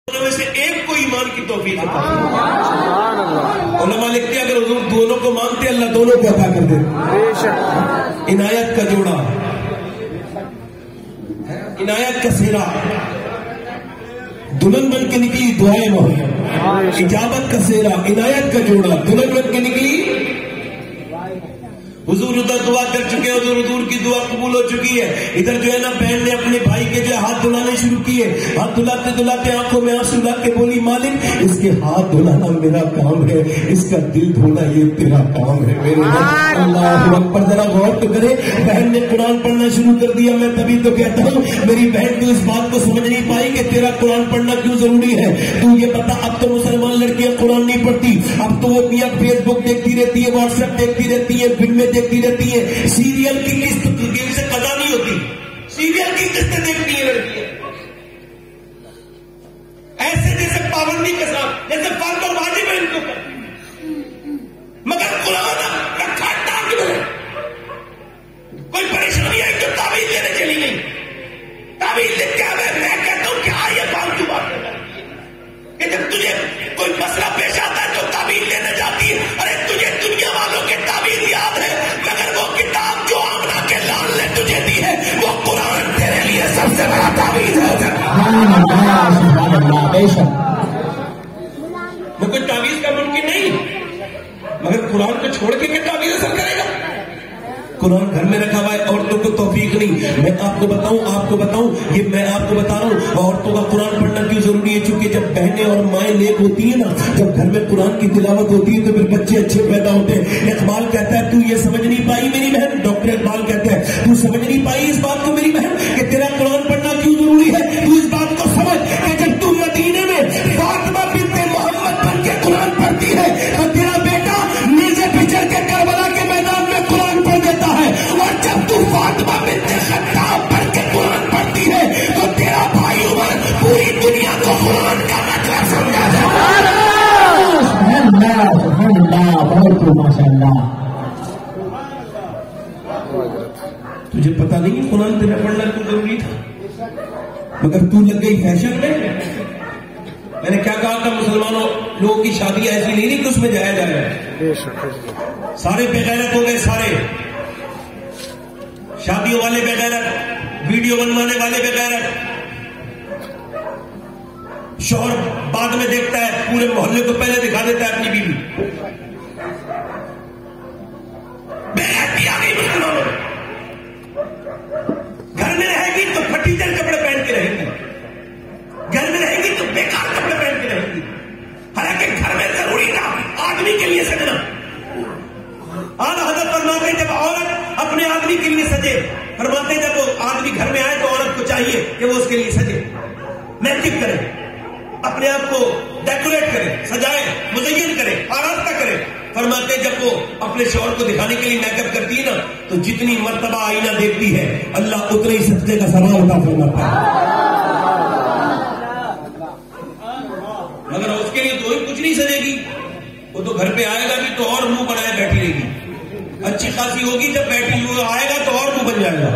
میں سے ایک کو ایمان کی توفیق عطا فرمائے۔ علماء لکھتے ہیں اگر حضور دونوں کو مانتے اللہ دونوں کو عطا کر دے۔ عنایت کا جوڑا، عنایت کا سہرا، دلہن بن کے نکلی دعائیں محمد، اجابت کا سہرا، عنایت کا جوڑا، دلہن بن کے نکلی۔ حضور ادھر دعا کر چکے ہیں، حضور کی دعا قبول ہو چکی ہے۔ ادھر جو ہے نا بہن نے اپنے بھائی کے جو ہاتھ دھلانے شروع کیے، ہاتھ دھلاتے دھلاتے آنکھوں میں آنسو لا کے بولی مالک اس کے ہاتھ دھلانا میرا کام ہے، اس کا دل دھونا یہ تیرا کام ہے میرے رب۔ اللہ اکبر، ذرا غور تو کرے، بہن نے قرآن پڑھنا شروع کر دیا۔ میں تبھی تو کہتا ہوں میری بہن تو اس بات کو سمجھ نہیں پائی کہ تیرا قرآن پڑھنا کیوں ضروری ہے۔ تو یہ بتا اب تو مسلمان لڑکیاں قرآن نہیں پڑھتی، اب تو وہ فیس بک دیکھتی رہتی ہے، واٹس ایپ دیکھتی رہتی ہے، فلمیں دیکھتی رہتی ہے، سیریل کی قسط سے قضا نہیں ہوتی، سیریل کی قسطیں دیکھتی ہیں لڑکیاں ایسے جیسے پابندی کے ساتھ، جیسے فرض اور واجب ہے ان کے اوپر، مگر قرآن رکھا ٹانگ میں۔ کوئی پریشانی ہے جو تعویذ لینے چلی گئی، تعویذ لے کے آئے۔ میں کہتا ہوں کیا یہ فالتو بات ہے کہ جب تجھے کوئی مسئلہ پیش آتا ہے تو تعویذ لینے جاتی ہے۔ ارے تجھے دنیا والوں کے تعویذ یاد ہے، مگر وہ کتاب جو آمنہ کے لال نے تجھے دی ہے وہ قرآن تیرے لیے سب سے بڑا تعویذ ہے۔ میں کوئی تعویذ کا ممکن نہیں، مگر قرآن کو چھوڑ کے کیا تعویذ اثر کرے گا؟ قرآن گھر میں رکھا ہوا ہے، عورتوں کو توفیق نہیں۔ میں آپ کو بتاؤں یہ میں آپ کو بتا رہا ہوں عورتوں کا قرآن پڑھنا کیوں ضروری ہے، چونکہ جب بہنیں اور مائیں نیک ہوتی ہیں نا، جب گھر میں قرآن کی تلاوت ہوتی ہے تو پھر بچے اچھے پیدا ہوتے ہیں۔ اقبال کہتا ہے تو یہ سمجھ نہیں پائی میری بہن، ڈاکٹر اقبال کہتے ہیں تو سمجھ نہیں پائی اس بات کو میری بہن کہ تیرا قرآن پڑھنا کیوں ضروری ہے۔ تو اس بات کو سمجھ کہ جب تو مدینے میں فاطمہ بنت محمد بن کے قرآن پڑھتی ہے تو تیرا بیٹا نیزے پہ چڑھ کے کربلا کے میدان میں قرآن پڑھ دیتا ہے، اور جب تو فاطمہ بنت خطاب پڑھ کے قرآن پڑھتی ہے تو تیرا بھائی عمر پوری دنیا کو قرآن کا مطلب سمجھا جاتا ہے۔ تجھے پتا نہیں قرآن تیرا پڑھنا کیوں ضروری تھا، مگر تو لگ گئی فیشن میں۔ میں نے کیا کہا تھا، مسلمانوں لوگوں کی شادی ایسی نہیں کہ اس میں جایا جائے، سارے بے غیرت ہو گئے، سارے شادیوں والے بے غیرت، ویڈیو بنوانے والے بے غیرت۔ شوہر بعد میں دیکھتا ہے، پورے محلے کو پہلے دکھا دیتا ہے اپنی بیوی۔ بے غیرتی آ گئی مسلمانوں، گھر میں رہے گی تو پھٹیچر کپڑے پہن کے رہے گی، گھر میں رہے گی تو بیکار کپڑے پہن کے رہے گی۔ حالانکہ گھر میں ضروری نا آدمی کے لیے سجنا۔ اعلیٰ حضرت فرماتے جب عورت اپنے آدمی کے لیے سجے، فرماتے جب وہ آدمی گھر میں آئے تو عورت کو چاہیے کہ وہ اس کے لیے سجے، میک اپ کرے، اپنے آپ کو ڈیکوریٹ کرے، سجائے، مزین کرے، آراستہ کرے۔ فرماتے جب وہ اپنے شوہر کو دکھانے کے لیے میک اپ کرتی ہے نا تو جتنی مرتبہ آئینہ دیکھتی ہے اللہ اتنے ہی سجدے کا ثواب عطا فرماتا ہے۔ مگر اس کے لیے تو کچھ نہیں سجے گی، وہ تو گھر پہ آئے گا بھی تو اور منہ بنائے بیٹھی رہے گی، اچھی خاصی ہوگی، جب بیٹھی ہوئی آئے گا تو اور منہ بن جائے گا۔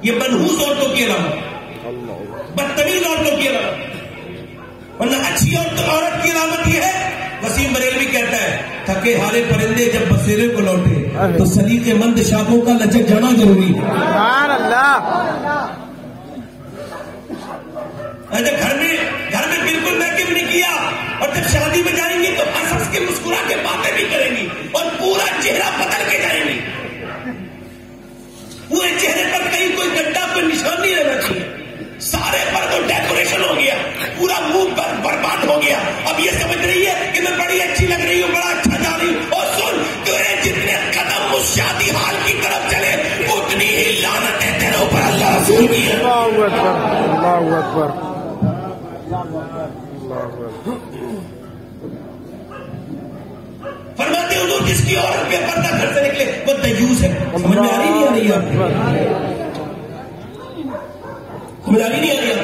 یہ منحوس عورتوں کی علامت، بدتمیز عورتوں کی علامت۔ ورنہ اچھی عورت کی علامت یہ ہے، وسیم بریلوی کہتا ہے تھکے ہارے پرندے جب بسیرے کو لوٹے تو سلیقے مند شاخوں کا لچک جانا ضروری ہے۔ سبحان اللہ۔ گھر میں بالکل میک اپ نہیں کیا اور جب شادی میں جائیں گی تو ہنس ہنس کے مسکرا کے باتیں بھی کریں گی اور پورا چہرہ بدل کے جائیں گی، پورے چہرے پر کہیں کوئی گڈھا کوئی نشان نہیں رہنا چاہیے، سارے پر تو ڈیکوریشن ہو گیا، پورا منہ پر برباد ہو گیا۔ اب یہ سمجھ رہی ہے کہ میں بڑی اچھی لگ رہی ہوں، بڑا اچھا جا رہی ہوں، اور سن تیرے جتنے قدم اس شادی حال کی طرف چلے اتنی ہی لعنتیں تیرے اوپر اللہ رسول کی ہے۔ اللہ اکبر، اللہ اکبر۔ فرماتے حضور جس کی عورت بے پردہ گھر سے نکلے وہ دیوس ہے۔ سمجھ میں آ رہی نہیں آ رہی آپ سمجھ آ رہی نہیں آ رہی آپ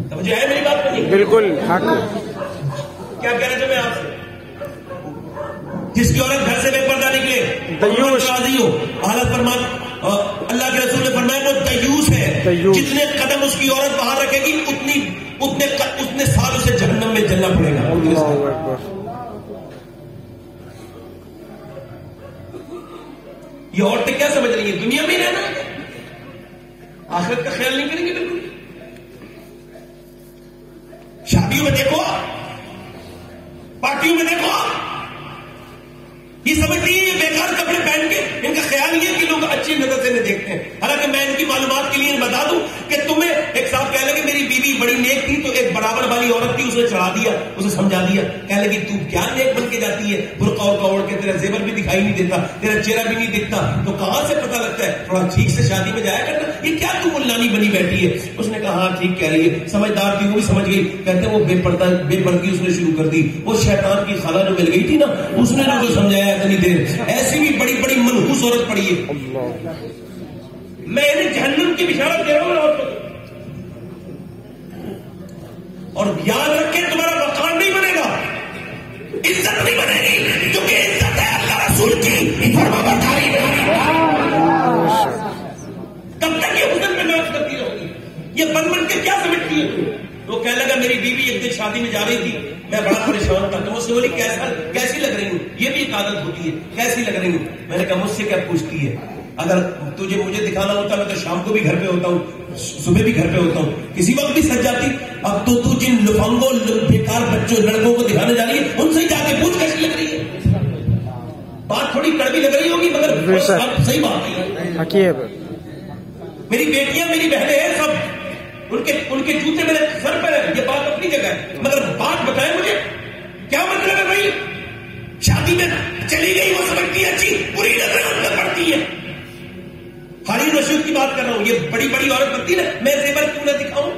سمجھ آئے میری بات نہیں؟ بالکل حق۔ کیا کہہ رہے تھے میں آپ سے؟ جس کی عورت گھر سے بے پردہ نکلے دیوس راضی ہو، حالت فرمان اللہ کے رسول نے فرمایا وہ دیوس ہے۔ جتنے قدم اس کی عورت باہر رکھے گی اتنے سال اسے جہنم میں جلنا پڑے گا. یہ عورتیں کیا سمجھ رہی ہیں؟ دنیا میں رہنا ہے، آخرت کا خیال نہیں کریں گے بالکل. شادیوں میں دیکھو، پارٹیوں میں دیکھو، یہ سمجھتی ہے یہ بیکار کپڑے پہن کے ان کا خیال یہ کہ لوگ اچھی نظر سے دیکھتے ہیں. حالانکہ میں ان کی معلومات کے لیے بتا دوں کہ تمہیں ایک صاحب کہہ لگے میری بیوی بڑی نیک تھی تو ایک برابر والی عورت تھی، اسے چڑھا دیا، اسے سمجھا دیا، کہہ لگی تو کیا نیک بن کے جاتی ہے، برقع اور اوڑھ کے تیرا زیور بھی دکھائی نہیں دیتا، تیرا چہرہ بھی نہیں دکھتا، تو کہاں سے پتہ لگتا ہے؟ تھوڑا ٹھیک سے شادی میں جایا کرنا، یہ کیا تو ملانی بنی بیٹھی ہے. اس نے کہا ہاں ٹھیک کہہ رہی ہے، سمجھدار تھی، وہ بھی سمجھ گئی. کہتے وہ بے پردگی اس نے شروع کر دی. وہ شیطان کی خالہ جو مل گئی تھی نا، اس نے جو سمجھایا اتنی دیر، ایسی بھی بڑی بڑی منحوس عورت پڑی ہے. میں انہیں جہنم کی بشارت دے رہا ہوں عورتوں کو. اور یاد رکھیں تمہارا مقام نہیں بنے گا، عزت نہیں بنے گی، کیونکہ عزت ہے اللہ رسول کی فرمانبرداری میں. تب تک یہ حسن میں ناز کرتی رہو گی. یہ بن کے کیا سمجھتی ہے؟ تو کہنے لگا میری بیوی ایک دن شادی میں جا رہی تھی، میں بڑا پریشان تھا. تو مجھ سے بولی کیسی لگ رہی ہوں؟ یہ بھی ایک عادت ہوتی ہے، کیسی لگ رہی ہوں؟ میں نے کہا مجھ سے کیا پوچھتی ہے؟ اگر تجھے مجھے دکھانا ہوتا میں تو شام کو بھی گھر پہ ہوتا ہوں، صبح بھی گھر پہ ہوتا ہوں، کسی وقت بھی سج جاتی. اب تو جن لفنگوں بیکار بچوں لڑکوں کو دکھانے جا رہی ہے ان سے جا کے پوچھ کیسی لگ رہی ہے. بات تھوڑی کڑوی لگ رہی ہوگی مگر صحیح بات ہے. میری بیٹیاں میری بہنیں ہیں، سب ان کے جوتے میرے سر پہ ہیں، یہ بات اپنی جگہ ہے. مگر بات بتائیں مجھے کیا مطلب ہے بھائی؟ شادی میں چلی گئی وہ سمجھتی ہے اچھی، بری نظریں ان پر پڑتی ہے. ہارون رشید کی بات کر رہا ہوں. یہ بڑی بڑی عورت بنتی ہے نا، میں زیور کیوں نہ دکھاؤں؟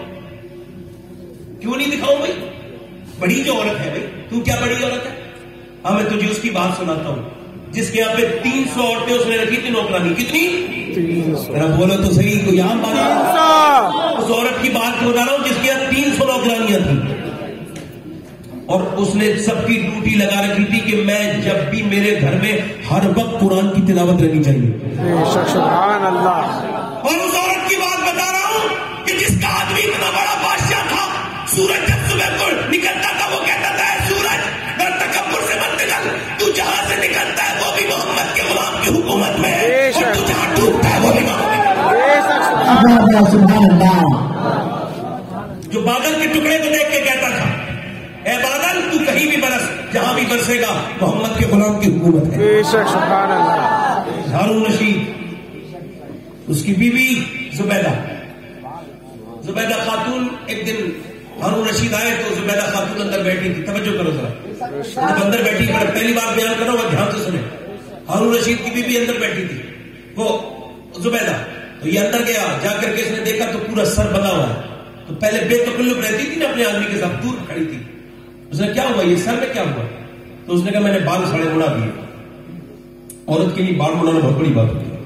کیوں نہیں دکھاؤں بھائی؟ بڑی جو عورت ہے بھائی، تو کیا بڑی عورت ہے؟ ہاں میں تجھے اس کی بات سناتا ہوں جس کے یہاں پہ 300 عورتیں اس نے رکھی تھی نوکرانی. کتنی؟ بولو تو صحیح، کوئی عام بات. اس عورت کی بات بتا رہا ہوں جس کے یہاں 300 نوکرانیاں تھیں، اور اس نے سب کی ڈیوٹی لگا رکھی تھی کہ میں جب بھی میرے گھر میں ہر وقت قرآن کی تلاوت رہنی چاہیے. سبحان اللہ. اور اس عورت کی بات بتا رہا ہوں کہ جس کا آدمی اتنا بڑا بادشاہ تھا، سورج جب صبح کو نکلتا تھا وہ کہتا تھا اے سورج ذرا تکبر سے مت نکل، تو جہاں سے نکلتا ہے وہ بھی محمد کے غلام کی حکومت میں ہے، اور تو جہاں ڈوبتا ہے وہ بھی محمد. جو بادل کے ٹکڑے کو دیکھ کے کہتا تھا اے بادل تو کہیں بھی برس، جہاں بھی برسے گا محمد کے غلام کی حکومت ہے. سبحان اللہ. ہارون رشید، اس کی بیوی زبیدہ خاتون، ایک دن ہارون رشید آئے تو زبیدہ خاتون اندر بیٹھی تھی. توجہ کرو ذرا، جب اندر بیٹھی پہلی بار بیان کر رہا ہوں دھیان سے سنیں. ہارون رشید کی بیوی اندر بیٹھی تھی، وہ زبیدہ. تو یہ اندر گیا، جا کر کے اس نے دیکھا تو پورا سر بنا ہوا ہے. تو پہلے بے تکلف رہتی تھی نا اپنے آدمی کے ساتھ، دور کھڑی تھی. اس نے کیا ہوا، یہ سر میں کیا ہوا؟ تو اس نے کہا میں نے بال ساڑے اڑا دیے. عورت کے لیے بال اڑانا بہت بڑی بات ہوتی ہے.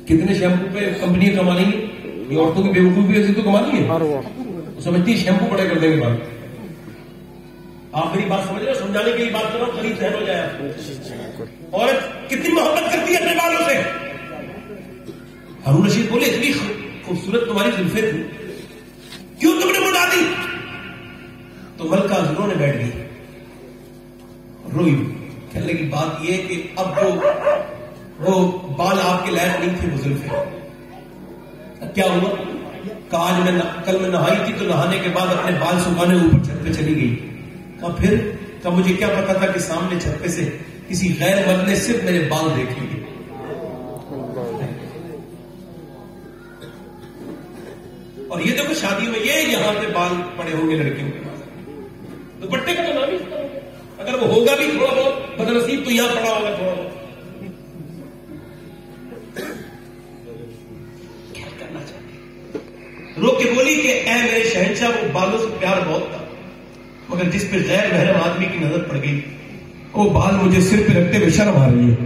کتنے شیمپو پہ کمپنیاں کما لیں گی، یہ عورتوں کی بیوقوفی ایسی تو کما لیں گے. سمجھتی شیمپو بڑے کر دیں گے بال. آپ میری بات سمجھ رہے ہو؟ سمجھانے کے لیے بات کر رہا ہوں، قریب ذہن ہو جائے. عورت کتنی محبت کرتی ہے اپنے بالوں سے. ہارون رشید بولے اتنی خوبصورت تمہاری زلفیں تھی، کیوں تم نے مڑا دی؟ تو ملکہ زنوں نے بیٹھ گئی، روئی. کہنے لگی بات یہ کہ اب وہ بال آپ کے لائق نہیں تھے، وہ زلفیں. کیا ہوا؟ کل میں نہائی تھی تو نہانے کے بعد اپنے بال سکھانے اوپر چھت پہ چلی گئی. پھر مجھے کیا پتا تھا کہ سامنے چھت پہ سے کسی غیر مرد نے صرف میرے بال دیکھ لیے. اور یہ دیکھو شادی میں یہ یہاں پہ بال پڑے ہوں گے لڑکیوں کے پاس، دوپٹے کا تو نام ہی اگر وہ ہوگا بھی تھوڑا بہت بدنصیب تو یہاں پڑا ہوگا تھوڑا بہت. کیا کرنا چاہتے؟ رو کے بولی کہ اے میرے شہنشاہ، وہ بالوں سے پیار بہت تھا مگر جس پہ غیر محرم آدمی کی نظر پڑ گئی وہ بال مجھے سر پہ رکھتے ہوئے شرم آ رہی ہے.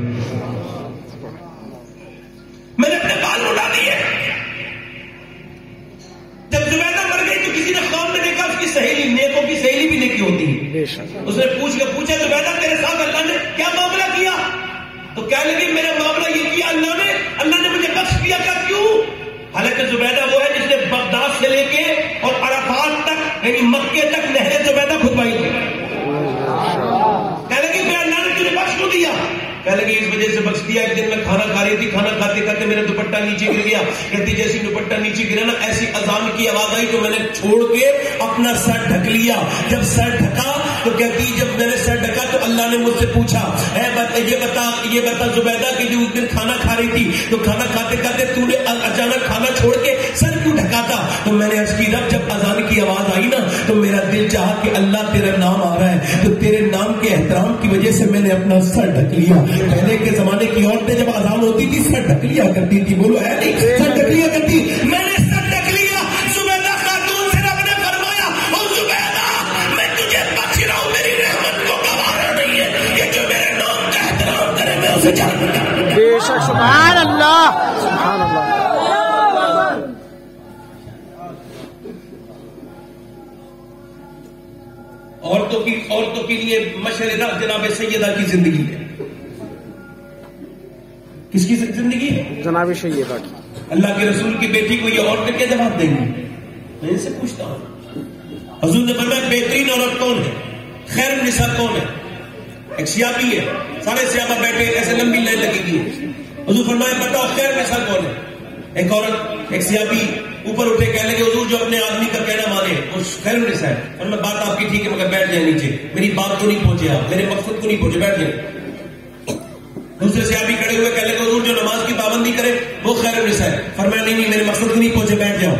میں نے اپنے بال اڑا دیے. جب زبیدہ مر گئی تو کسی نے خواب میں دیکھا اس کی سہیلی، نیکوں کی سہیلی بھی نیکی ہوتی ہے. اس نے پوچھا زبیدہ تیرے ساتھ اللہ نے کیا معاملہ کیا؟ تو کہنے لگی میرا معاملہ یہ کیا اللہ نے مجھے بخش دیا. کیا کیوں؟ حضرت زبیدہ وہ ہے جس نے بغداد سے لے کے اور عرفات تک یعنی مکے تک نہر زبیدہ کھدوائی تھی. کہنے لگی میرا نام تجھے بخش کو دیا. کہنے لگی اس وجہ سے بخش دیا ایک دن میں کھانا کھا رہی تھی, کھانا کھاتے کھاتے میرا دوپٹہ نیچے گر گیا. کہتی جیسی دوپٹہ نیچے گرا نا ایسی اذان کی آواز آئی تو میں نے چھوڑ کے اپنا سر ڈھک لیا. جب سر ڈھکا تو کہتی جب میں نے سر ڈھکا تو اللہ نے مجھ سے پوچھا یہ بتا زبیدہ کہ جو اس دن کھانا کھا رہی تھی تو کھانا کھاتے کھاتے تو نے اچانک کھانا چھوڑ کے سر کیوں ڈھکا تھا؟ تو میں نے عرض کی رب جب اذان کی آواز آئی نا تو میرا دل چاہا کہ اللہ تیرا نام آ رہا ہے تو تیرے نام کے احترام کی وجہ سے میں نے اپنا سر ڈھک لیا. پہلے کے زمانے کی عورتیں جب اذان ہوتی تھی سر ڈھک لیا کرتی تھی, بولو ہے نہیں, سر ڈھک لیا کرتی. میں نے سر ڈھک لیا. زبیدہ خاتون سے رب نے فرمایا او زبیدہ میں تجھے بخش رہا ہوں, میری رحمت کو گوارا نہیں ہے یہ جو میرے نام کا احترام کرے میں اسے جانتا ہوں. بے شک سبحان اللہ سبحان اللہ. عورتوں کے لیے مشرہ جناب سیدہ کی زندگی ہے. کس کی زندگی ہے؟ جناب سیدہ کی. اللہ کے رسول کی بیٹی کو یہ عورتیں کیا جواب دیں گی؟ میں ان سے پوچھتا ہوں. حضور نے فرمایا بہترین عورت کون ہے, خیر النساء کون ہے؟ ایک سیابی ہے, سارے سیابہ بیٹھے ایسے لمبی لائن لگی ہوئی ہے. حضور فرمایا بتاؤ خیر النساء کون ہے؟ ایک عورت ایک سیابی اوپر اٹھے کہنے لگے حضور جو اپنے آدمی کا کہنا مانے وہ خیر النساء ہے. اور میں بات آپ کی ٹھیک ہے مگر بیٹھ جائیں نیچے, میری بات کو نہیں پہنچے, آپ میرے مقصد کو نہیں پہنچے, بیٹھ جائیں. دوسرے صحابی کھڑے ہوئے کہنے لگے حضور جو نماز کی پابندی کرے وہ خیر النساء ہے. فرمایا نہیں میرے مقصد کو نہیں پہنچے, بیٹھ جاؤ.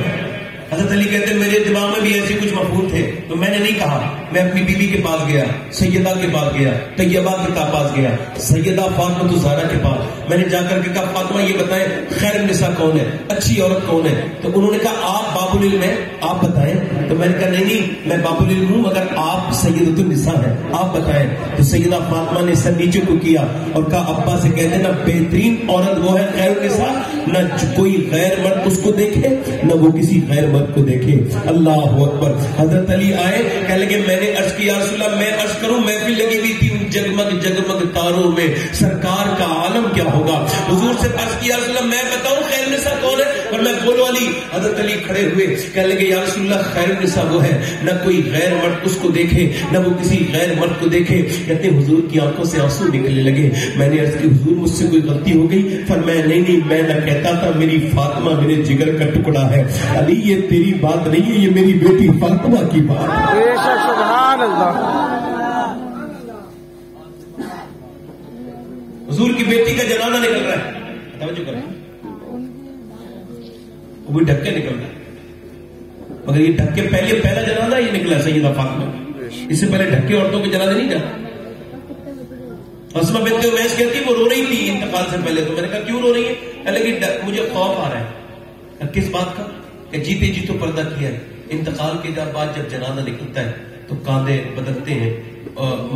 حضرت علی کہتے ہیں میرے دماغ میں بھی ایسے کچھ مفہوم تھے تو میں نے نہیں کہا. میں اپنی بیوی کے پاس گیا, سیدہ کے پاس گیا, طیبہ کے پاس گیا, سیدہ فاطمہ الزہرا کے پاس. میں نے جا کر کے کہا فاطمہ یہ بتائیں خیر النساء کون ہے, اچھی عورت کون ہے؟ تو انہوں نے کہا آپ باب العلم ہیں, آپ بتائیں. تو میں نے کہا نہیں میں باب العلم ہوں مگر آپ سیدۃ النساء ہیں, آپ بتائیں. تو سیدہ فاطمہ نے سر نیچے کو کیا اور کہا ابا سے کہتے نا بہترین عورت وہ ہے خیر النساء, نہ کوئی غیر مرد اس کو دیکھے نہ وہ کسی غیر مرد کو دیکھے. اللہ اکبر. حضرت علی آئے کہنے لگے میں نے عرض کیا یا رسول اللہ میں عرض کروں محفل لگی ہوئی تھی جگمگ جگمگ تاروں میں سرکار کا عالم کیا ہوگا. حضور سے عرض کیا یا رسول اللہ میں بتاؤں خیر النساء کون ہے؟ اور میں بولو علی. حضرت علی کھڑے ہوئے کہنے لگے یا رسول اللہ خیر النساء وہ ہے نہ کوئی غیر مرد اس کو دیکھے نہ وہ کسی غیر مرد کو دیکھے. کہتے حضور کی آنکھوں سے آنسو نکلنے لگے. میں نے عرض کی حضور مجھ سے کوئی غلطی ہو گئی؟ فرمایا نہیں میں نہ کہتا تھا میری فاطمہ میرے جگر کا ٹکڑا ہے. علی یہ تیری بات نہیں ہے یہ میری بیٹی فاطمہ کی بات ہے. بے شک سبحان اللہ. حضور کی بیٹی کا جنازہ نکل رہا ہے, توجہ کریں, وہ ڈھک کے نکل رہا ہے مگر یہ ڈھک کے پہلا جنازہ یہ نکلا سیدہ فاطمہ. اس سے پہلے ڈھک کے عورتوں کے جنازے نہیں جاتے. اسماء بنت امیس کہتی وہ رو رہی تھی انتقال سے پہلے. تو میں نے کہا کیوں رو رہی ہے؟ لیکن مجھے خوف آ رہا ہے. کس بات کا؟ کہ جیتے جی تو پردہ کیا ہے, انتقال کے بعد جب جنازہ نکلتا ہے تو کاندھے بدلتے ہیں,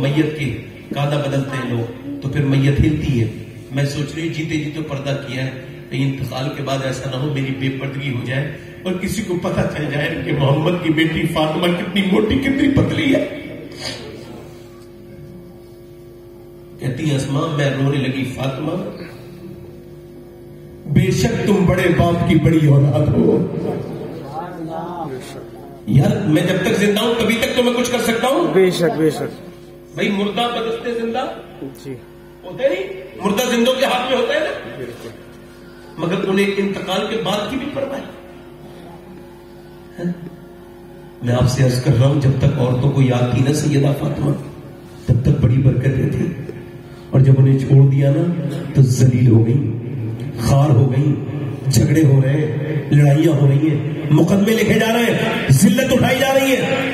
میت کے کاندھا بدلتے ہیں لوگ, تو پھر میت ہلتی ہے. میں سوچ رہی ہوں جیتے جی تو پردہ کیا ہے, انتقال کے بعد ایسا نہ ہو میری بے پردگی ہو جائے اور کسی کو پتہ چل جائے کہ محمد کی بیٹی فاطمہ کتنی موٹی کتنی پتلی ہے. کہتی اسماء میں رونے لگی فاطمہ بے شک تم بڑے باپ کی بڑی اولاد ہو. یار میں جب تک زندہ ہوں تبھی تک تو میں کچھ کر سکتا ہوں. بے شک بے شک. بھائی مردہ بدستے زندہ جی ہوتے نہیں, مردہ زندوں کے ہاتھ میں ہوتا ہے نا, مگر انہیں انتقال کے بعد کی بھی پرواہ ہے. میں آپ سے عرض کر رہا ہوں جب تک عورتوں کو یاد تھی نا سیدہ فاطمہ تب تک بڑی برکتیں تھی, اور جب انہیں چھوڑ دیا نا تو ذلیل ہو گئی, خار ہو گئی, جھگڑے ہو رہے ہیں, لڑائیاں ہو رہی ہیں, مقدمے لکھے جا رہے ہیں, ذلت اٹھائی جا رہی ہے.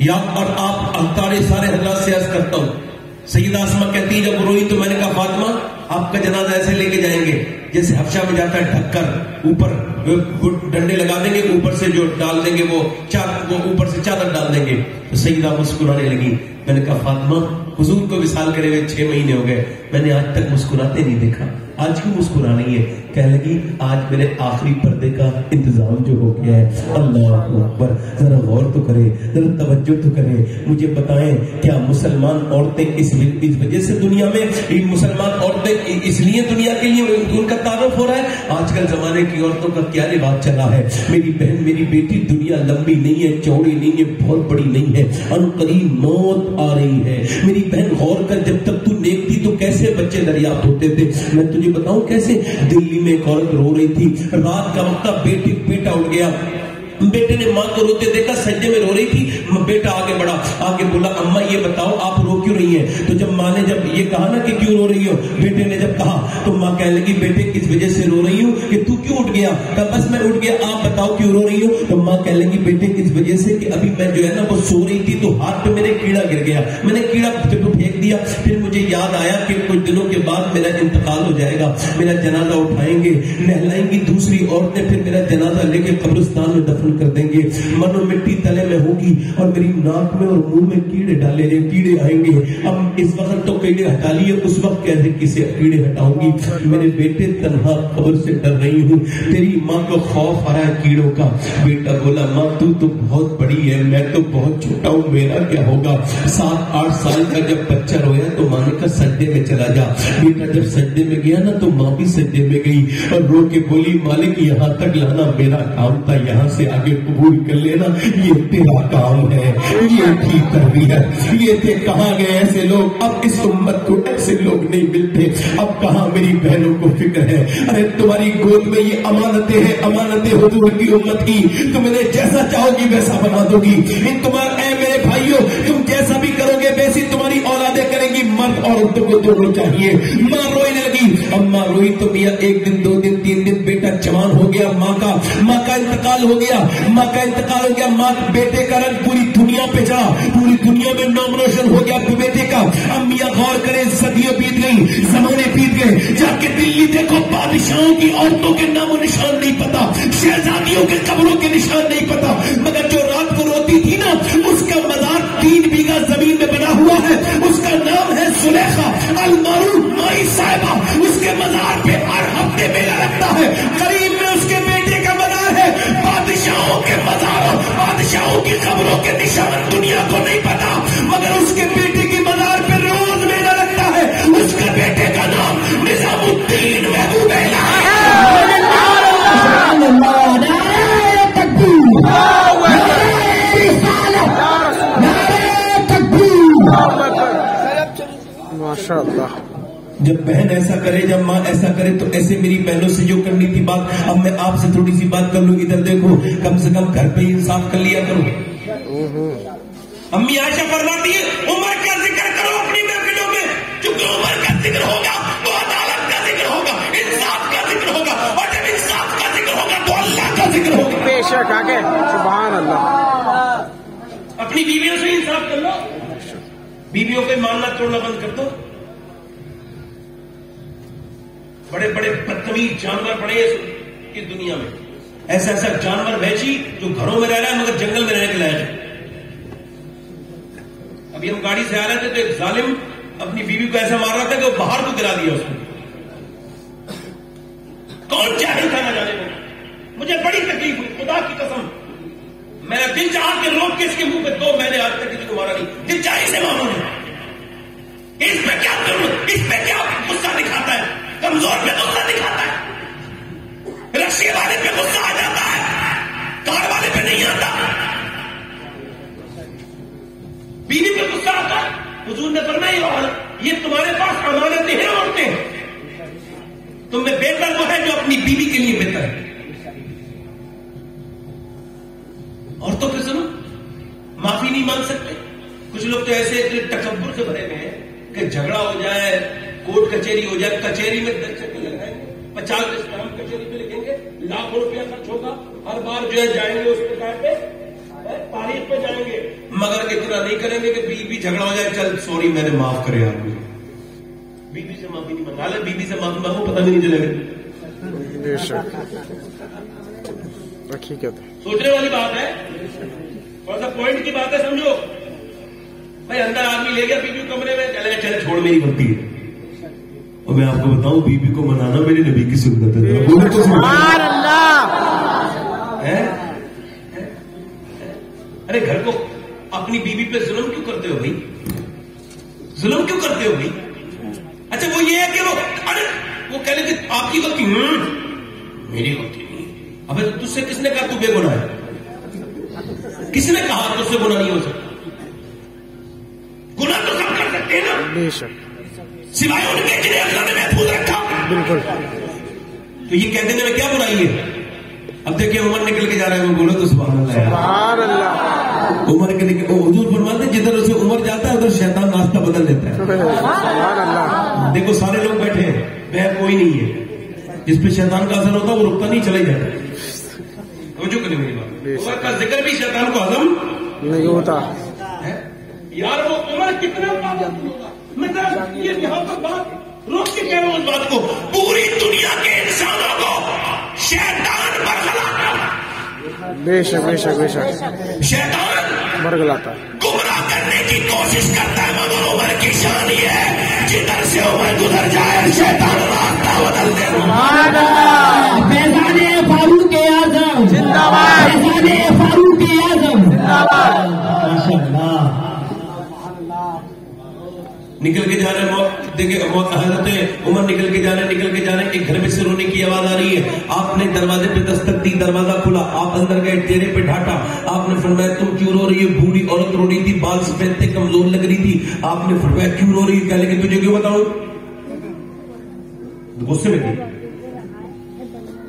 یا اور آپ سارے حضرات سے عرض کرتا ہوں سیدہ اسماء کہتی ہے جب روئی تو میں نے کہا فاطمہ آپ کا جنازہ ایسے لے کے جائیں گے جیسے حبشہ میں جاتا ہے, ڈھک کر اوپر ڈنڈے لگا دیں گے, اوپر سے جو ڈال دیں گے وہ اوپر سے چادر ڈال دیں گے. تو سیدہ مسکرانے لگی. میں نے کہا فاطمہ حضور کو وصال کرے ہوئے 6 مہینے ہو گئے, میں نے آج تک مسکراتے نہیں دیکھا, آج کیوں مسکرا نہیں ہے؟ کہنے لگی آج میرے آخری پردے کا انتظام جو ہو گیا ہے. اللہ اکبر. ذرا غور تو کرے, ذرا توجہ تو کرے. مجھے بتائیں کیا مسلمان عورتیں اس وجہ سے دنیا میں, مسلمان عورتیں اس لیے دنیا کے لیے ان کا تعارف ہو رہا ہے؟ آج کل زمانے کی عورتوں کا کیا رواج چلا ہے. میری بہن میری بیٹی, دنیا لمبی نہیں ہے, چوڑی نہیں ہے, بہت بڑی نہیں ہے, ان قریب موت آ رہی ہے. میری بہن غور کر, جب تک تو نیک تھی تو کیسے بچے دریافت ہوتے تھے. میں تجھے بتاؤں کیسے. دلی میں ایک عورت رو رہی تھی, رات کا وقت بیٹا اٹھ گیا, بیٹے نے ماں کو روتے دیکھا, سجدے میں رو رہی تھی. بیٹا آگے بڑھا, آگے بولا اماں یہ بتاؤ آپ رو کیوں رہی ہیں؟ تو جب ماں نے جب یہ کہا نا کہ کیوں رو رہی ہو, بیٹے نے جب کہا تو ماں کہنے لگی بیٹے اس وجہ سے رو رہی ہوں کہ تو کیوں اٹھ گیا؟ کہا بس میں اٹھ گیا, آپ بتاؤ کیوں رو رہی ہوں؟ تو ماں کہنے لگی بیٹے اس وجہ سے کہ ابھی میں جو ہے نا وہ سو رہی تھی تو ہاتھ پہ میرے کیڑا گر گیا, میں نے کیڑا پھینک دیا, پھر مجھے یاد آیا کہ کچھ دنوں کے بعد میرا انتقال ہو جائے گا, میرا جنازہ اٹھائیں گے, نہلائیں گی دوسری عورتیں, پھر میرا جنازہ لے کے قبرستان میں دفن کر دیں گے. منو مٹی تلے میں ہوگی اور میری ناک میں اور منہ میں کیڑے ڈالے گئے, کیڑے آئیں گے. اب اس وقت تو کیڑے ہٹا لیے, اس وقت کیسے کسے کیڑے ہٹاؤں گی؟ میرے بیٹے تنہا قبر سے ڈر رہی ہوں, تیری ماں کو خوف آ رہا ہے کیڑوں کا. بیٹا بولا ماں تو بہت بڑی ہے, میں تو بہت چھوٹا ہوں, میرا کیا ہوگا؟ 7-8 سال کا جب بچہ رویا تو ماں نے کہا سجدے میں چلا جا. بیٹا جب سجدے میں گیا نا تو ماں بھی سجدے میں گئی اور رو کے بولی مالک یہاں تک لانا میرا کام تھا, یہاں سے آگے قبول کر لینا, یہ تیرا کام ہے, یہ ٹھیک کر دیا. یہ تھے کہاں گئے ایسے لوگ؟ اب اس امت کو ایسے لوگ نہیں ملتے. اب کہاں میری بہنوں کو فکر ہے؟ ارے تمہاری گود میں یہ امانتیں ہیں, امانتیں حضور کی امت کی, تم انہیں جیسا چاہو گی ویسا بنا دو گی. ان تمہارے اے میرے بھائیوں, تم جیسا بھی کرو گے ویسی تمہاری اولادیں کریں گی. مرد عورتوں کو دونوں چاہیے. ماں رونے لگی, اب ماں روئی تو میاں 1 دن 2 دن 3 دن بیٹا جوان ہو گیا, ماں کا انتقال ہو گیا, ماں کا انتقال ہو گیا. ماں بیٹے کا رنگ پوری دنیا پہ چڑھا, پوری دنیا میں نام روشن ہو گیا بیٹے کا. اب میاں غور کریں, صدیوں بیت گئی, زمانے بیت گئے. جا کے دلی دیکھو, بادشاہوں کی عورتوں کے نام و نشان نہیں پتا, شہزادیوں کے قبروں کے نشان نہیں پتا, مگر جو رات کو روتی تھی نا اس کا مزار 3 بیگھہ زمین میں بنا ہوا ہے, اس کا نام ہے زلیخا المعروف مائی صاحبہ. اس کے مزار پہ ہر ہفتے میلہ لگتا ہے. قریب میں اس کے بیٹے کا مزار ہے. بادشاہوں کے مزاروں, بادشاہوں کی قبروں کے نشان دنیا کو نہیں پتا, مگر اس کے بیٹے کی مزار پہ روز میلہ لگتا ہے. اس کے بیٹے کا نام نظام الدین محبوب اللہ ہے. ماشاء اللہ. جب بہن ایسا کرے, جب ماں ایسا کرے تو ایسے میری بہنوں سے جو کرنی تھی بات, اب میں آپ سے تھوڑی سی بات کر لوں. ادھر دیکھو, کم سے کم گھر پہ ہی انصاف کر لیا کرو. امی عائشہ فرماتی ہے عمر کا ذکر کرو اپنی محفلوں میں, چونکہ عمر کا ذکر ہوگا تو عدالت کا ذکر ہوگا, انصاف کا ذکر ہوگا, اور جب انصاف کا ذکر ہوگا تو اللہ کا ذکر ہوگا. بے شک آگے سبحان اللہ. اپنی بیویوں سے انصاف کر لو, بیویوں پہ ماننا توڑنا بند کر دو. بڑے بڑے بدتمیز جانور پڑے اس دنیا میں, ایسا ایسا جانور وحشی جو گھروں میں رہ رہا ہے مگر جنگل میں رہنے کے لائق ہے. ابھی ہم گاڑی سے آ رہے تھے تو ایک ظالم اپنی بیوی کو ایسا مار رہا تھا کہ وہ باہر کو گرا دیا اس کو. کون چاہے تھا نہ جانے کو. مجھے بڑی تکلیف ہوئی, خدا کی قسم. میں دل چاہ کے روک کے اس کے منہ پہ دو, میں نے آج تک کسی کو مارا نہیں, دل چاہے سے مارا نہیں. اس پہ کیا کروں, اس پہ کیا غصہ دکھاتا ہے, کمزور پہ غصہ دکھاتا ہے, رکشے والے پہ غصہ آ جاتا ہے, کار والے پہ نہیں آتا. بیوی پہ غصہ آتا ہے. حضور نے فرمایا یہ تمہارے پاس امانتیں ہیں عورتیں, تم میں بہتر وہ ہے جو اپنی بیوی کے لیے بہتر ہے. عورتوں پہ سنو, معافی نہیں مانگ سکتے. کچھ لوگ تو ایسے تکبر سے بھرے ہوئے ہیں کہ جھگڑا ہو جائے, کورٹ کچہری ہو جائے, کچہری میں 10 چکر لگائیں گے, 50 اسٹامپ کچہری پہ لکھیں گے, لاکھوں روپیہ خرچ ہوگا, ہر بار جو ہے جائیں گے اس پہ تاریخ پہ جائیں گے, مگر اتنا نہیں کریں گے کہ بیوی جھگڑا ہو جائے, چل سوری میں نے معاف کرے آپ کو. بیوی سے معافی نہیں مانگا لے, بیوی سے معافی مانگو پتہ نہیں چلے گا. سوچنے والی بات ہے, تھوڑا سا پوائنٹ کی بات ہے, سمجھو بھائی. اندر آدمی لے گیا بیوی کمرے میں, چلے چھوڑ میری غلطی ہے, اور میں آپ کو بتاؤں بیوی کو منانا میرے نبی کی سنت ہے. بولے تو سبحان اللہ. ارے گھر کو اپنی بیوی پہ ظلم کیوں کرتے ہو بھائی؟ ظلم کیوں کرتے ہو بھائی؟ اچھا وہ یہ ہے کہ وہ کہہ لیں کہ آپ کی غلطی میری غلطی نہیں. اب تجھ سے کس نے کہا تو بے گناہ ہے؟ کس نے کہا تجھ سے گناہ نہیں ہو سکتا؟ گناہ تو سب کر سکتے ہیں نا بے شک, سوائے ان کے جنہیں اللہ نے محفوظ رکھا. بالکل. تو یہ کہہ دینے میں کیا برائی ہے؟ اب دیکھیں عمر نکل کے جا رہے ہیں, بولو تو سبحان اللہ. سبحان اللہ. عمر کے حضور فرماتے جدھر اسے عمر جاتا ہے ادھر شیطان راستہ بدل دیتا ہے. سبحان اللہ. دیکھو سارے لوگ بیٹھے ہیں, بہر کوئی نہیں ہے. جس پہ شیطان کا اثر ہوتا ہے وہ رکتا نہیں, چلے جاتا ہے. توجہ کریں میری بات. عمر کا ذکر بھی شیطان کو ہضم نہیں ہوتا یار. وہ عمر کتنا پابند ہوگا. مطلب یہ یہاں پر بات روک کے کہہ رہا ہوں اس بات کو, پوری دنیا کے انسانوں کو شیطان برگلاتا ہے. بے شک بے شک بے شک. شیطان برگلاتا گمراہ کرنے کی کوشش کرتا ہے, مگر عمر کی شان یہ ہے جدھر سے عمر گزر جائے شیطان راستہ بدل دے. سبحان اللہ. فیضان فاروق اعظم زندہ باد. فیضان فاروق اعظم زندہ باد. ماشاء اللہ. نکل کے جا رہے موت, دیکھیں حضرت عمر نکل کے جا رہے ایک گھر میں سے رونے کی آواز آ رہی ہے. آپ نے دروازے پہ دستک دی, دروازہ کھلا, آپ اندر گئے, چہرے پہ ڈھانٹا. آپ نے فرمایا تم کیوں رو رہی ہے؟ بوڑھی عورت رو رہی تھی, بال سفید تھے, کمزور لگ رہی تھی. آپ نے فرمایا کیوں رو رہی ہے؟ کہنے لگے تجھے کیوں بتاؤں؟ غصے میں تھی.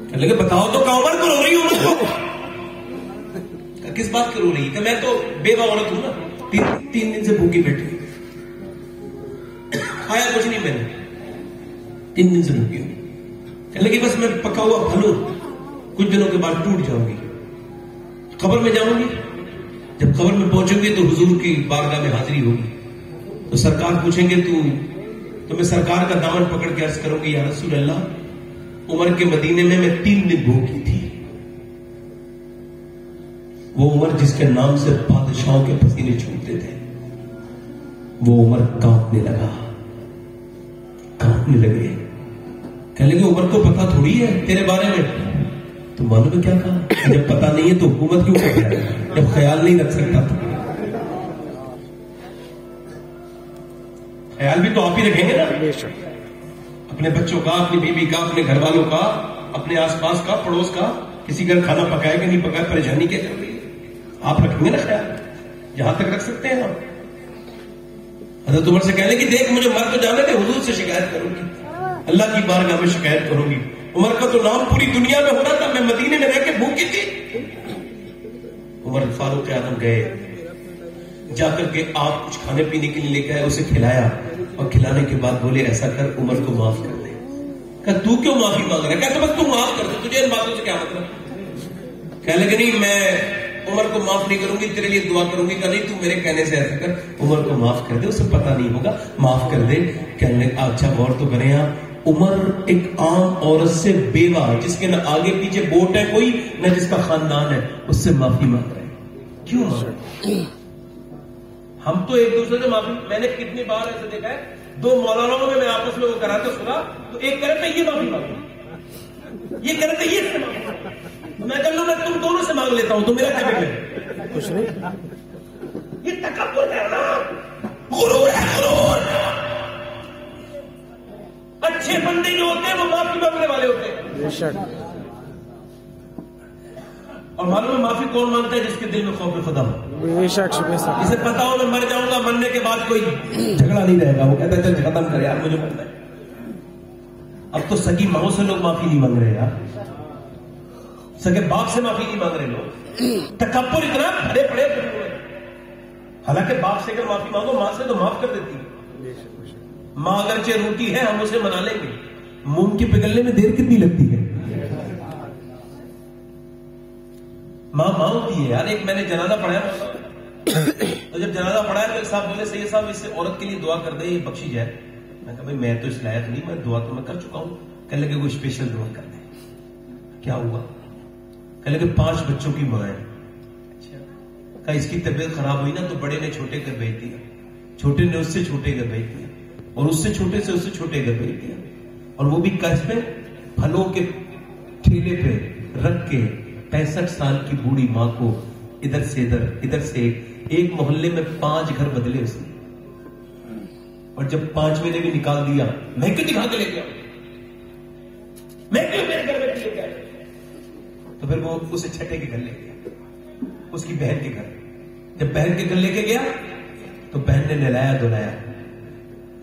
کہنے لگے بتاؤ تو, کہا عمر کو رو رہی ہوں. عمر کو کس بات کی رو رہی ہے؟ کہ میں تو بیوہ عورت ہوں نا, 3 دن سے بھوکی بیٹھی, کھایا کچھ نہیں, میں نے 3 دن سے بھوکی ہوں. کہنے لگی بس میں پکا ہوا پھل ہوں, کچھ دنوں کے بعد ٹوٹ جاؤں گی, قبر میں جاؤں گی. جب قبر میں پہنچوں گی تو حضور کی بارگاہ میں حاضری ہوگی, تو سرکار پوچھیں گے تو میں سرکار کا دامن پکڑ کے عرض کروں گی یا رسول اللہ, عمر کے مدینے میں 3 دن بھوکی تھی. وہ عمر جس کے نام سے بادشاہوں کے پسینے چھوٹتے تھے, وہ عمر کانپنے لگا, کانپنے لگے. کہنے لگے عمر کو پتا تھوڑی ہے تیرے بارے میں. تو معلوم ہے کیا کہا, جب پتا نہیں ہے تو حکومت کیوں کر رہا ہے, جب خیال نہیں رکھ سکتا تو خیال بھی تو آپ ہی رکھیں گے نا, بے شک. اپنے بچوں کا, اپنی بیوی کا, اپنے گھر والوں کا, اپنے آس پاس کا, پڑوس کا. کسی گھر کھانا پکائے کہ نہیں پکائے, پریشانی کیا چل رہی ہے, آپ رکھیں گے نا خیال, جہاں تک رکھ سکتے ہیں آپ. حضرت عمر سے کہنے کہ دیکھ مجھے مر تو جانے دے, حضور سے شکایت کروں گی, اللہ کی بارگاہ میں شکایت کروں گی. عمر کا تو نام پوری دنیا میں ہونا تھا, میں مدینے میں رہ کے بھوکی تھی. عمر فاروق اعظم گئے, جا کر کے آپ کچھ کھانے پینے کے لیے لے کے آئے, اسے کھلایا, اور کھلانے کے بعد بولے ایسا کر عمر کو معاف کر دے. کہا تو کیوں معافی مانگ رہا ہے؟ کہتے بس تو معاف کر دے, تجھے ان باتوں سے کیا مطلب؟ کہنے لگے نہیں میں عمر کو معاف نہیں کروں گی, تیرے لیے دعا کروں گی. کہ نہیں تو میرے کہنے سے ایسا کر, عمر کو معاف کر دے, اسے پتا نہیں ہوگا, معاف کر دے. کہنے لگے اچھا غور تو کریں آپ, عمر ایک عام عورت سے بیوہ جس کے نہ آگے پیچھے بوٹ ہے کوئی, نہ جس کا خاندان ہے, اس سے معافی مانگ رہے ہیں. کیوں مانگ رہے ہیں؟ ہم تو ایک دوسرے سے معافی, میں نے کتنی بار ایسے دیکھا ہے, 2 مولانوں میں آپس میں وہ کراتے سنا, تو ایک کہہ رہے تھے یہ معافی مانگو, یہ کہہ رہے تھے یہ سے مانگو, میں کہہ لوں میں تم دونوں سے مانگ لیتا ہوں, تو میرا کیا ہے؟ کچھ نہیں. یہ تکبر ہے نا, غرور ہے, غرور. اچھے بندے جو ہوتے ہیں وہ معافی مانگنے والے ہوتے ہیں. بے شک. اور معلوم ہے معافی کون مانگتا ہے؟ جس کے دل میں خوف خدا ہو, بے شک بے شک. اسے پتا ہو میں مر جاؤں گا, مرنے کے بعد کوئی جھگڑا نہیں رہے گا, وہ کہتا ہے چل ختم کر یار مجھے مرنا ہے. اب تو سگی ماؤں سے لوگ معافی نہیں مانگ رہے یار, سگے باپ سے معافی نہیں مانگ رہے لوگ. تکبر اتنا بھرے پڑے ہوئے. حالانکہ باپ سے اگر معافی مانگو, ماں سے تو معاف کر دیتی ہے. ماں اگرچہ روتی ہے ہم اسے منا لیں گے, موم کے پگھلنے میں دیر کتنی لگتی ہے؟ ماں ہوتی ہے یار. ایک میں نے جنازہ پڑھایا, تو جب جنازہ پڑھایا تو ایک صاحب بولے سید صاحب اس سے عورت کے لیے دعا کر دیں, یہ بخشی جائے. میں کہا بھائی میں تو اس لائق نہیں, میں دعا تو میں کر چکا ہوں. کہنے لگے کوئی اسپیشل دعا کر دیں. کیا ہوا؟ کہنے لگے 5 بچوں کی ماں ہے. کہا اس کی طبیعت خراب ہوئی نا تو بڑے نے چھوٹے گھر بھیج دیا, چھوٹے نے اس سے چھوٹے گھر بھیج دیا, اور اس سے چھوٹے گھر بھیج دیا. اور وہ بھی قرض پہ، پھلوں کے ٹھیلے پہ رکھ کے 65 سال کی بوڑھی ماں کو ادھر سے ادھر سے ایک محلے میں 5 گھر بدلے اس نے، اور جب 5ویں نے بھی نکال دیا، میں کیوں دکھا کے لے گیا، میں کیوں میرے گھر میں لے گیا، تو پھر وہ اسے چھٹے کے گھر لے گیا، اس کی بہن کے گھر۔ جب بہن کے گھر لے کے گیا تو بہن نے نہلایا دھلایا،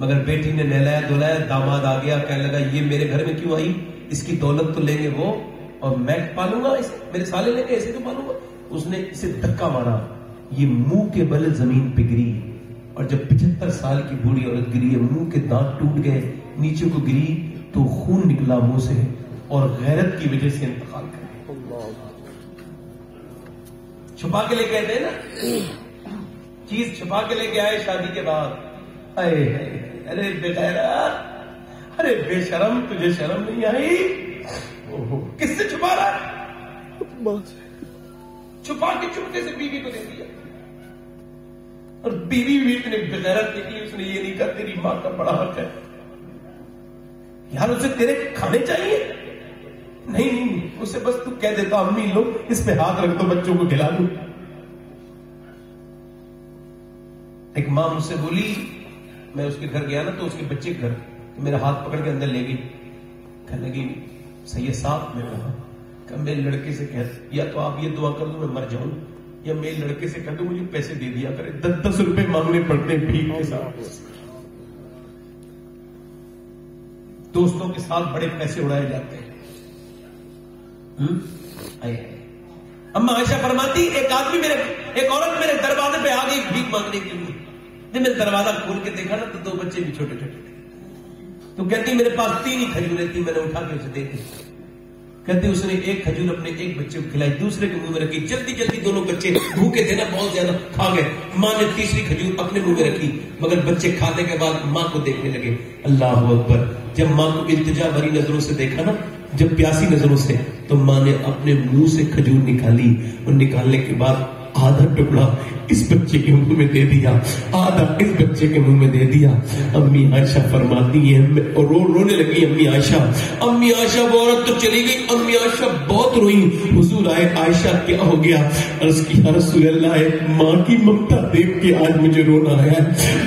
مگر بیٹی نے نہلایا دھلایا، داماد آ گیا کہنے لگا یہ میرے گھر میں کیوں آئی، اس کی دولت تو لیں گے وہ اور میں پالوں گا اسے، میرے سالے لیں گے، ایسے تو پالوں گا۔ اس نے اسے دھکا مارا، یہ منہ کے بل زمین پہ گری، اور جب 75 سال کی بوڑھی عورت گری ہے، منہ کے دانت ٹوٹ گئے، نیچے کو گری تو خون نکلا منہ سے، اور غیرت کی وجہ سے انتقال کر گئی۔ چھپا کے لے کے آئے نا چیز، چھپا کے لے کے آئے شادی کے بعد، ارے بے غیرت، ارے بے شرم، تجھے شرم نہیں آئی؟ کس سے چھپا رہا ہے؟ چھپا کے چپکے سے بیوی کو دے دیا، اور بیوی بھی اتنے بے غیرت کی، اس نے یہ نہیں کہا تیری ماں کا بڑا حق ہے یار، اسے تیرے کھانے چاہیے؟ نہیں، اسے بس تو کہہ دیتا امی لو اس پہ ہاتھ رکھ دو بچوں کو کھلا دو۔ ایک ماں مجھ سے بولی، میں اس کے گھر گیا نا تو اس کے بچے کے گھر میرا ہاتھ پکڑ کے اندر لے گئی، کہنے لگی سید صاحب، میں کہا کہ میرے لڑکے سے کہہ یا تو آپ یہ دعا کر دو میں مر جاؤں، یا میرے لڑکے سے کہہ دو مجھے پیسے دے دیا کرے، 10 روپے مانگنے پڑتے ہیں بھیک کے ساتھ، دوستوں کے ساتھ بڑے پیسے اڑائے جاتے ہیں۔ اما عائشہ فرماتی ایک عورت میرے دروازے پہ آ گئی بھیک مانگنے کے لیے، جب میں دروازہ کھول کے دیکھا نا تو 2 بچے بھی چھوٹے چھوٹے تھے، تو کہتی میرے پاس 3 ہی کھجوریں تھی، میں نے اٹھا کے اسے دے دی، کہتے اس نے ایک کھجور اپنے ایک بچے کو کھلائی، دوسرے کے منہ میں رکھی، جلدی جلدی دونوں بچے بھوکے تھے نا بہت زیادہ، کھا گئے، ماں نے تیسری کھجور اپنے منہ میں رکھی، مگر بچے کھانے کے بعد ماں کو دیکھنے لگے، اللہ اکبر، جب ماں کو التجا بھری نظروں سے دیکھا نا، جب پیاسی نظروں سے، تو ماں نے اپنے منہ سے کھجور نکالی، اور نکالنے کے بعد آدھا ٹکڑا اس بچے کے منہ میں دے دیا، آدھا اس بچے کے منہ میں دے دیا۔ امی عائشہ فرماتی ہیں اور رونے لگی امی عائشہ وہ عورت تو چلی گئی، امی عائشہ بہت روئی، حضور آئے، عائشہ کیا ہو گیا؟ عرض کی یا رسول اللہ، ماں کی ممتا دیکھ کے آج مجھے رونا آیا،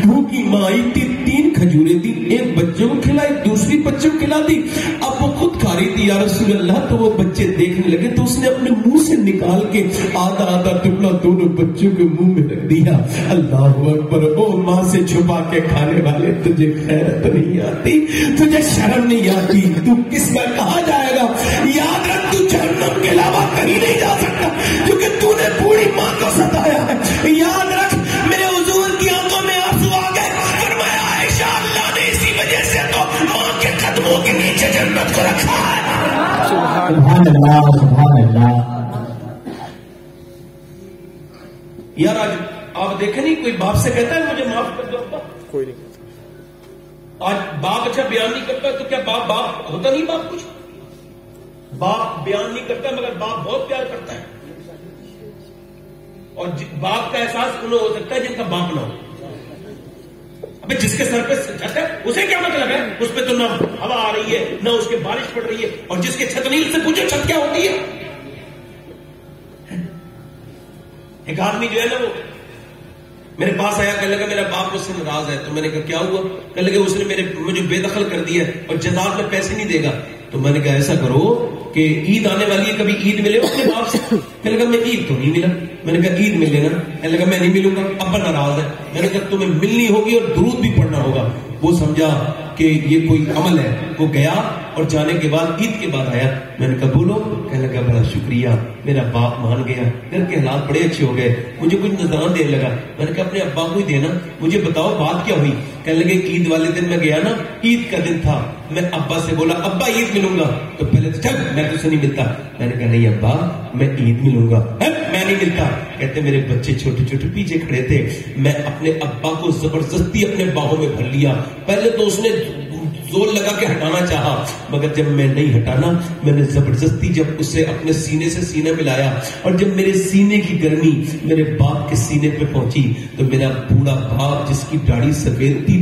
بھوکی ماں آئی تھی، 3 کھجوریں تھی، ایک بچوں کو کھلائی، دوسری بچوں کو کھلا دی، اب وہ خود کھا رہی تھی یا رسول اللہ، تو وہ بچے دیکھنے لگے تو اس نے اپنے منہ سے نکال کے آدھا ٹکڑا دونوں بچوں کے منہ میں رکھ دیا۔ اللہ اکبر، او ماں سے چھپا کے کھانے والے، تجھے خیرت نہیں آتی، تجھے شرم نہیں آتی، تو کس میں کہا جائے گا؟ یاد رکھ تو جہنم کے علاوہ کہیں نہیں جا سکتا، کیونکہ تو نے بوڑھی ماں کو ستایا ہے۔ یاد رکھ میرے حضور کی آنکھوں میں آنسو آ گئے، فرمایا عائشہ اللہ نے اسی وجہ سے تو ماں کے قدموں کے نیچے جنت کو رکھا ہے۔ سبحان اللہ، سبحان اللہ۔ یار آج آپ دیکھیں نہیں، کوئی باپ سے کہتا ہے مجھے معاف کر دو ابا؟ کوئی نہیں۔ آج باپ اچھا بیان نہیں کرتا تو کیا باپ ہوتا نہیں؟ باپ کچھ باپ بیان نہیں کرتا مگر باپ بہت پیار کرتا ہے، اور باپ کا احساس انہیں ہو سکتا ہے جن کا باپ نہ ہو۔ ابھی جس کے سر پہ چھت ہے اسے کیا مطلب ہے؟ اس پہ تو نہ ہوا آ رہی ہے نہ اس کے بارش پڑ رہی ہے، اور جس کے چھت نیل سے پوچھو چھت کیا ہوتی ہے؟ ایک آدمی جو ہے نا وہ میرے پاس آیا، کہنے لگا میرا باپ مجھ سے ناراض ہے، تو میں نے کہا کیا ہوا؟ کہنے لگا اس نے مجھے بے دخل کر دیا اور جزا میں پیسے نہیں دے گا۔ تو میں نے کہا ایسا کرو کہ عید آنے والی ہے، کبھی عید ملے اپنے باپ سے۔ کہنے لگا میں عید تو نہیں ملا۔ میں نے کہا عید ملے گا؟ کہنے لگا میں نہیں ملوں گا، ابا ناراض ہے۔ میں نے کہا تمہیں ملنی ہوگی اور درود بھی پڑھنا ہوگا۔ وہ سمجھا کہ یہ کوئی عمل ہے، وہ گیا اور جانے کے بعد عید کے بعد آیا۔ میں نے کہا بولو؟ کہنے لگا بڑا شکریہ، میرا باپ مان گیا، گھر کے حالات بڑے اچھے ہو گئے، مجھے کچھ نذران دینے لگا۔ میں نے کہا اپنے ابا کو ہی دینا، مجھے بتاؤ بات کیا ہوئی؟ کہنے لگے عید والے دن میں گیا نا، عید کا دن تھا، میں ابا سے بولا ابا عید ملوں گا، تو پہلے تو چل میں تجھ سے نہیں ملتا۔ میں نے کہا نہیں ابا میں عید ملوں گا۔ میں نہیں ملتا۔ کہتے میرے بچے چھوٹے چھوٹے پیچھے کھڑے تھے، میں اپنے ابا کو زبردستی اپنے باہوں میں بھر لیا۔ پہلے تو اس نے زور لگا کے ہٹانا چاہا، مگر جب میں نہیں ہٹانا، میں نے زبردستی جب اسے اپنے سینے سے سینہ ملایا، اور جب میرے سینے کی گرمی میرے باپ کے سینے پہ پہنچی، تو میرا بوڑھا باپ جس کی داڑھی سفید تھی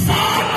7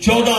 14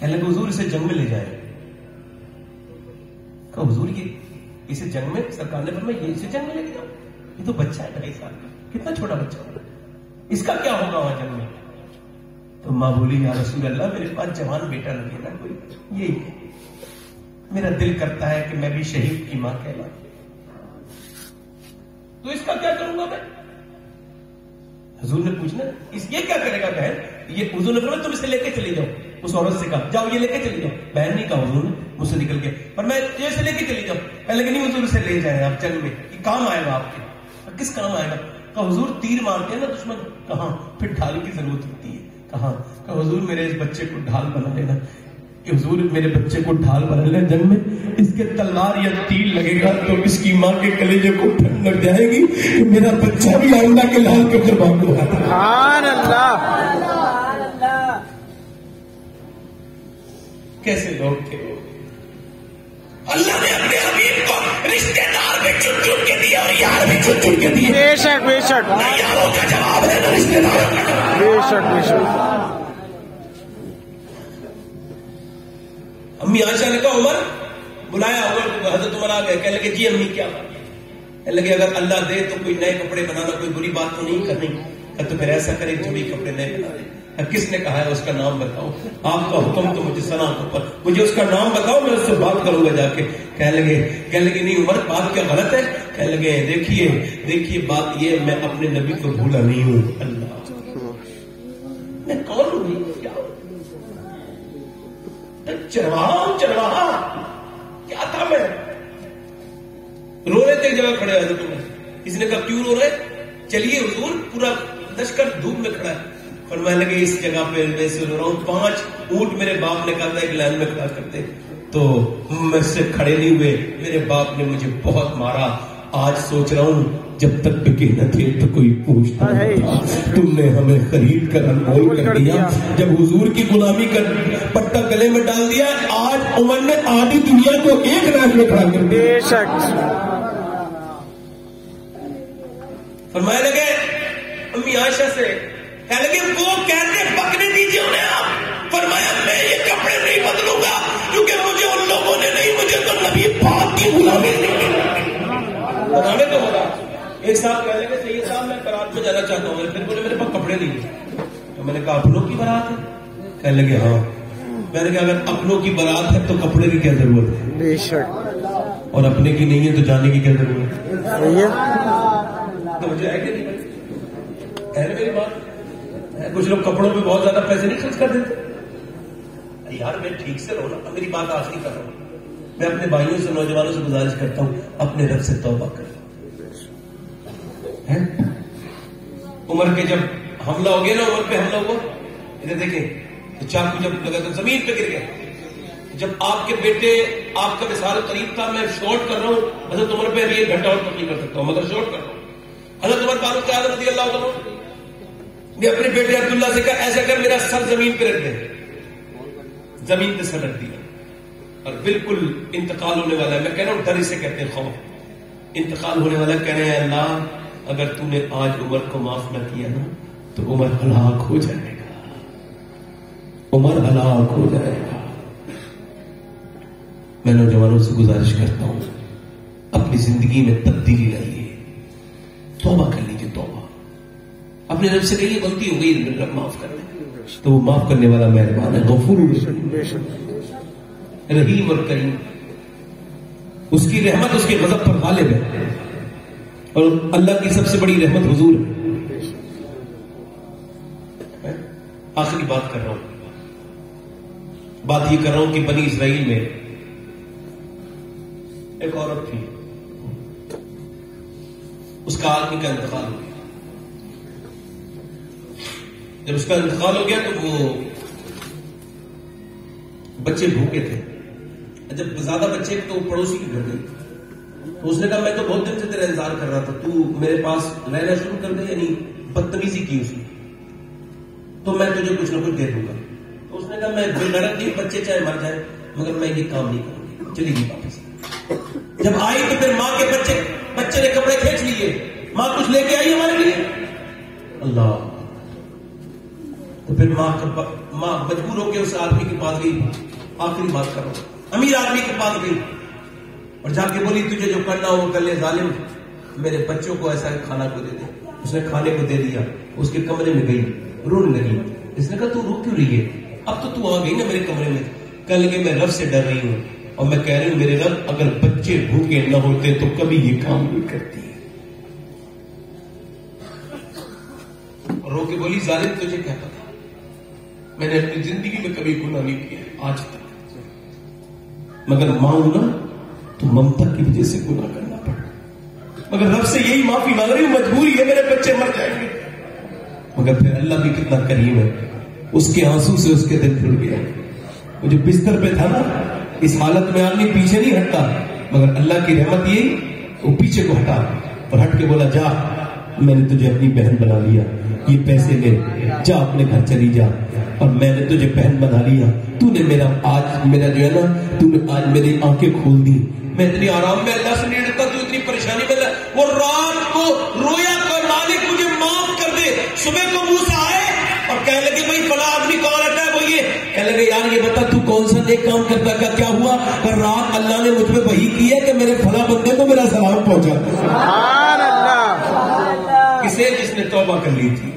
کہنے لگے حضور اسے جنگ میں لے جائیں. کہا حضور یہ اسے جنگ میں؟ سرکار نے فرمایا یہ اسے جنگ میں لے کے جاؤ, یہ تو بچہ ہے 2.5 سال کا, کتنا چھوٹا بچہ ہے, اس کا کیا ہوگا وہاں جنگ میں؟ تو ماں بولی یا رسول اللہ میرے پاس جوان بیٹا لگے نا کوئی, یہ میرا دل کرتا ہے کہ میں بھی شہید کی ماں کہلاؤں, تو اس کا کیا کروں گا میں؟ حضور نے پوچھنا یہ کیا کرے گا بہن؟ یہ حضور نے فرمایا تم اسے لے کے چلی جاؤ. اس عورت سے کہا جاؤ یہ لے کے چلی جاؤ. بہن نہیں کہا حضور نے, مجھ سے نکل کے, پر میں اسے لے کے چلی جاؤ. کہنے لگے نہیں حضور اسے لے جائیں آپ جنگ میں, یہ کام آئے گا آپ کے. کس کام آئے گا؟ کہا حضور تیر مارتے ہیں نا دشمن. کہاں؟ پھر ڈھال کی ضرورت ہوتی ہے. کہاں؟ کہا حضور میرے اس بچے کو ڈھال بنا لینا. حضور میرے بچے کو ڈھال بنا لینا جنگ میں, اس کے تلوار یا تیر لگے گا تو اس کی ماں کے کلیجے کو ٹھنڈ لگ جائے گی کہ میرا بچہ بھی آئندہ کے لال کے قربان ہوا تھا. سبحان اللہ. کیسے لوگ تھے وہ؟ اللہ نے اپنے حبیب کو رشتے دار بھی چن چن کے دیا اور یار بھی چن چن کے دیے. بے شک بے شک نہ یاروں کا جواب ہے نہ رشتے داروں کا جواب. بے شک بے شک. امی عائشہ نے کہا عمر بلایا. عمر حضرت عمر آ گئے. کہنے لگے جی امی کیا بات؟ کہنے لگے اگر اللہ دے تو کوئی نئے کپڑے بنانا کوئی بری بات تو نہیں کرنی. تو پھر ایسا کرے جوڑی کپڑے نئے بنا دیں. کس نے کہا ہے؟ اس کا نام بتاؤ. آپ کا حکم تو مجھے سنا پر مجھے اس کا نام بتاؤ, میں اس سے بات کروں گا جا کے. کہنے لگے نہیں عمر بات کیا غلط ہے؟ کہنے لگے دیکھیے بات یہ میں اپنے نبی کو بھولا نہیں ہوں. اللہ میں کون ہوں؟ کیا چرواہا کیا تھا؟ میں رو رہے تھے ایک جگہ کھڑے حضرت عمر. کسی نے کہا کیوں رو رہے؟ چلیے حضور پورا لشکر دھوپ میں کھڑا ہے. فرمانے لگے اس جگہ پہ میں سے رو رہا ہوں. 5 اونٹ میرے باپ نے کہا تھا ایک لائن میں کھڑا کرتے تو میں سے کھڑے نہیں ہوئے. میرے باپ نے مجھے بہت مارا. آج سوچ رہا ہوں جب تک بکے نہ تھے تو کوئی پوچھتا نہ تھا. تم نے ہمیں خرید کر انمول کر دیا. جب حضور کی غلامی کا پٹا گلے میں ڈال دیا, آج عمر نے آدھی دنیا کو ایک رات میں کھڑا کر دیا. بے شک. فرمایا لگے امی عائشہ سے, کہنے لگے وہ کہتے پکنے دیجیے انہیں آپ. فرمایا میں یہ کپڑے نہیں بدلوں گا کیونکہ مجھے ان لوگوں نے نہیں, مجھے تو نبی پاک کی غلامی بنانے تو ہوگا. ایک صاحب کہنے لگے سید صاحب میں بارات میں جانا چاہتا ہوں. پھر بولے میرے پاس کپڑے نہیں ہیں. تو میں نے کہا اپنوں کی بارات ہے؟ کہنے لگے ہاں. میں نے کہا اگر اپنوں کی بارات ہے تو کپڑے کی کیا ضرورت ہے؟ بے شک. اور اپنے کی نہیں ہے تو جانے کی کیا ضرورت ہے؟ صحیح ہے. تو مجھے ہے کہ نہیں ہے میری بات. کچھ لوگ کپڑوں پہ بہت زیادہ پیسے نہیں خرچ کر دیتے. یار میں ٹھیک سے رہو نا. میری بات آخری کر رہا ہوں. میں اپنے بھائیوں سے نوجوانوں سے گزارش کرتا ہوں اپنے رب سے توبہ کریں. عمر کے جب حملہ ہو گیا نا, عمر پہ حملہ ہوا, ادھر دیکھیں چاقو جب لگا تو زمین پہ گر گیا. جب آپ کے بیٹے آپ کا وصال قریب تھا, میں شارٹ کر رہا ہوں حضرت عمر پہ ابھی 1 گھنٹہ اور تک نہیں کر سکتا ہوں مگر شارٹ کر رہا ہوں. حضرت عمر فاروق اعظم رضی اللہ عنہ نے اپنے بیٹے عبداللہ سے کہا ایسا کر میرا سر زمین پہ رکھ دے. زمین پہ سر رکھ دیا اور بالکل انتقال ہونے والا ہے. میں کہہ رہا ہوں ڈر اسے کہتے ہیں خوف. انتقال ہونے والا کہہ رہے ہیں اللہ اگر تو نے آج عمر کو معاف نہ کیا نا تو عمر ہلاک ہو جائے گا. عمر ہلاک ہو جائے گا. میں نوجوانوں سے گزارش کرتا ہوں اپنی زندگی میں تبدیلی لائیے. توبہ کر لیجیے. توبہ اپنے رب سے کہیے غلطی ہو گئی رب معاف کر دے. تو وہ معاف کرنے والا مہربان ہے, غفور رحیم اور کریم. اس کی رحمت اس کے غضب پر غالب ہے اور اللہ کی سب سے بڑی رحمت حضور ہے. آخری بات کر رہا ہوں. بات یہ کر رہا ہوں کہ بنی اسرائیل میں ایک عورت تھی, اس کا آدمی کا انتقال ہو گیا. جب اس کا انتقال ہو گیا تو وہ بچے بھوکے تھے. جب زیادہ بچے تو پڑوسی کے گھر گئی. تو اس نے کہا میں تو بہت دن سے تیرا انتظار کر رہا تھا, تو میرے پاس رہنا شروع کر دے. یعنی بدتمیزی کی اس نے, تو میں تجھے کچھ نہ کچھ دے دوں گا. تو اس نے کہا میں لڑک نہیں, بچے چاہے مر جائیں مگر میں یہ کام نہیں کروں گی. چلی گئی واپس. جب آئی تو پھر ماں کے بچے نے کپڑے کھینچ لیے. ماں کچھ لے کے آئی ہمارے لیے. اللہ تو پھر ماں مجبور ہو کے اس آدمی کے پاس گئی، آخری بات کر رہا ہوں، امیر آدمی کے پاس گئی اور جا کے بولی تجھے جو کرنا ہو وہ کر لے ظالم، میرے بچوں کو ایسا کھانا کو دے دے۔ اس نے کھانے کو دے دیا، اس کے کمرے میں گئی، رونے لگی۔ اس نے کہا تو رو کیوں رہی ہے؟ اب تو تو آ گئی نا میرے کمرے میں۔ کہنے لگے میں رب سے ڈر رہی ہوں اور میں کہہ رہی ہوں میرے رب اگر بچے بھوکے نہ ہوتے تو کبھی یہ کام نہیں کرتی۔ اور رو کے بولی ظالم تجھے کیا پتا، میں نے اپنی زندگی میں کبھی گناہ نہیں کیا آج تک، مگر مانگوں نا تو ممتا کی وجہ سے گناہ کرنا پڑا، مگر رب سے یہی معافی مانگ رہی ہوں، مجبوری ہے، میرے بچے مر جائیں گے۔ مگر پھر اللہ بھی کتنا کریم ہے، اس کے آنسو سے اس کے دل پھر گیا۔ وہ جو بستر پہ تھا نا، اس حالت میں آدمی پیچھے نہیں ہٹتا، مگر اللہ کی رحمت یہ وہ پیچھے کو ہٹا اور ہٹ کے بولا جا میں نے تجھے اپنی بہن بنا لیا، یہ پیسے لے جا اپنے گھر چلی جا، اور میں نے تجھے بہن بنا لیا، تو نے میرا جو ہے نا تو نے آج میری آنکھیں کھول دی، میں اتنی آرام میں اللہ سے نہیں ڈرتا، تو اتنی پریشانی میں وہ رات کو رویا کہ مالک مجھے معاف کر دے۔ صبح کو موسیٰ آئے اور کہنے لگے بھائی فلاں آدمی کون رہتا ہے، وہ یہ کہنے لگے یار یہ بتا تو کون سا نیک کام کرتا ہے، کیا ہوا کہ رات اللہ نے مجھ پہ وحی کی ہے کہ میرے فلاں بندے کو میرا سلام پہنچا دے۔ سبحان اللہ، کسے جس نے توبہ کر لی تھی۔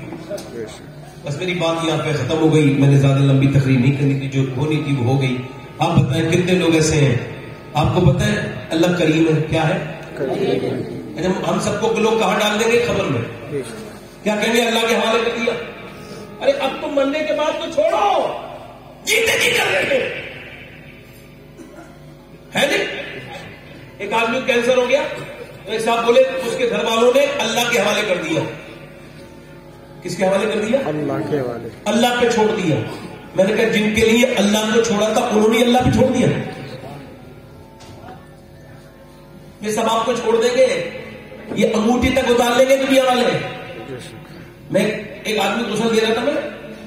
بس میری بات یہاں پہ ختم ہو گئی، میں نے زیادہ لمبی تقریر نہیں کرنی تھی، جو ہونی تھی وہ ہو گئی۔ آپ بتائیں کتنے لوگ ایسے ہیں، آپ کو پتہ ہے اللہ کریم ہے، کیا ہے کریم؟ ہم سب کو لوگ کہاں ڈال دیں گے خبر میں، کیا کہیں گے اللہ کے حوالے کر دیا۔ ارے اب تم مرنے کے بعد تو چھوڑو، جیتے جی کر رہے تھے ہے نہیں۔ ایک آدمی کو کینسر ہو گیا تو ایک صاحب بولے اس کے گھر والوں نے اللہ کے حوالے کر دیا۔ کس کے حوالے کر دیا؟ اللہ کے حوالے، اللہ پہ چھوڑ دیا۔ میں نے کہا جن کے لیے اللہ کو چھوڑا تھا انہوں نے اللہ پہ چھوڑ دیا، یہ سب آپ کو چھوڑ دیں گے، یہ انگوٹھی تک اتار لیں گے دنیا والے۔ میں ایک آدمی کو دوسرا دے رہا تھا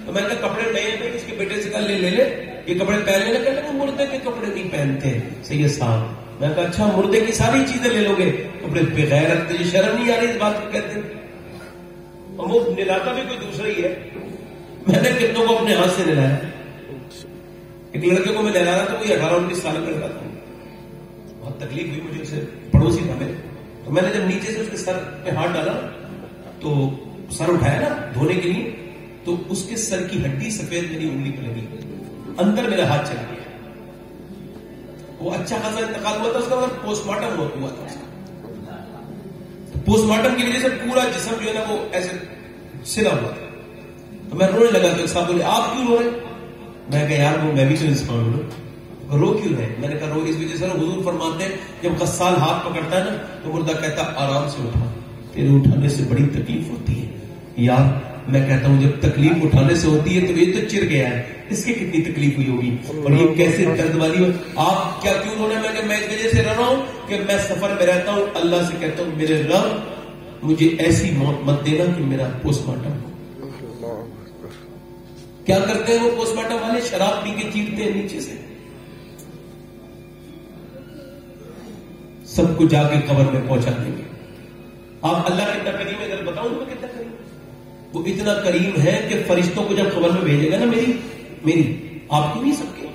تو میں نے کہا کپڑے نئے پہ اس کے بیٹے سے کہا لے یہ کپڑے پہن لینا، کہتے ہیں مردے کے کپڑے نہیں پہنتے سید صاحب۔ میں نے کہا اچھا مردے کی ساری چیزیں لے لو گے، کپڑے بے غیرت، تجھے شرم نہیں آ رہی اس بات کو کہتے ہیں؟ اور وہ نلاتا بھی کوئی دوسرا ہی ہے۔ میں نے کتنوں کو اپنے ہاتھ سے نلایا، ایک لڑکے کو میں نہلا رہا تھا، کوئی 18-19 سال کا لڑکا تھا، بہت تکلیف ہوئی مجھے، اسے پڑوسی تھا میرے، تو میں نے جب نیچے سے اس کے سر پہ ہاتھ ڈالا تو سر اٹھایا نا دھونے کے لیے، تو اس کے سر کی ہڈی سفید میری انگلی پہ لگی، اندر میرا ہاتھ چلا گیا۔ وہ اچھا خاصا انتقال ہوا تھا اس کا، مطلب پوسٹ مارٹم ہوا تھا اس کا، پوسٹ مارٹم کی وجہ سے پورا جسم جو ہے نا وہ ایسے سلا ہوا تھا۔ تو میں رونے لگا تو صاحب بولے آپ کیوں رو رہے؟ میں کہا یار وہ میں بھی تو انسان ہوں، رو کیوں رہے؟ میں نے کہا رو اس وجہ سے حضور فرماتے ہیں جب غسال ہاتھ پکڑتا ہے نا تو مردہ کہتا آرام سے اٹھا، تیرے اٹھانے سے بڑی تکلیف ہوتی ہے یار۔ میں کہتا ہوں جب تکلیف اٹھانے سے ہوتی ہے تو یہ تو چر گیا ہے، اس کی کتنی تکلیف ہوئی ہوگی، اور یہ کیسے درد والی ہو۔ آپ کیا کیوں رو رہے ہیں؟ میں اس وجہ سے رو رہا ہوں کہ میں سفر میں رہتا ہوں، اللہ سے کہتا ہوں میرے رب مجھے ایسی موت مت دینا کہ میرا پوسٹ مارٹم ہو۔ کیا کرتے ہیں وہ پوسٹ مارٹم والے؟ شراب پی کے چیختے ہیں نیچے سے، سب کو جا کے قبر میں پہنچا دیں گے۔ آپ اللہ کتنا کریم ہے، اگر بتاؤں میں کتنا کریم، وہ اتنا کریم ہے کہ فرشتوں کو جب قبر میں بھیجے گا نا میری آپ کی نہیں سب کے،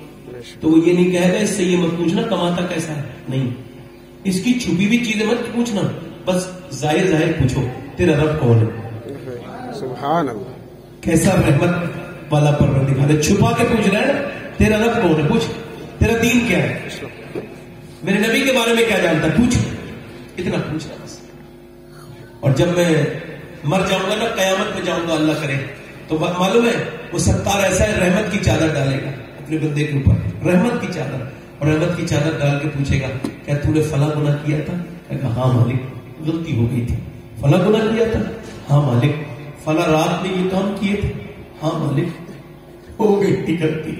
تو وہ یہ نہیں کہے گا اس سے یہ مت پوچھنا کماتا کیسا ہے، نہیں، اس کی چھپی ہوئی چیزیں مت پوچھنا، بس ظاہر پوچھو تیرا رب کون ہے، سبحان اللہ، کیسا رحمت والا پروردگار ہے۔ چھپا کے پوچھ رہا ہے تیرا رب کون ہے، پوچھ تیرا دین کیا ہے، میرے نبی کے بارے میں کیا جانتا ہے، پوچھ، اتنا پوچھنا بس۔ اور جب میں مر جاؤں گا نا، قیامت میں جاؤں گا اللہ کرے، تو معلوم ہے وہ ستار ایسا ہے رحمت کی چادر ڈالے گا اپنے بندے کے اوپر، رحمت کی چادر، اور رحمت کی چادر ڈال کے پوچھے گا کیا تو نے فلاں گناہ کیا تھا؟ کہا ہاں مالک غلطی ہو گئی تھی۔ فلاں گناہ کیا تھا؟ ہاں مالک۔ فلاں رات میں یہ کام کیے تھے؟ ہاں مالک، ہو گئی تھی غلطی۔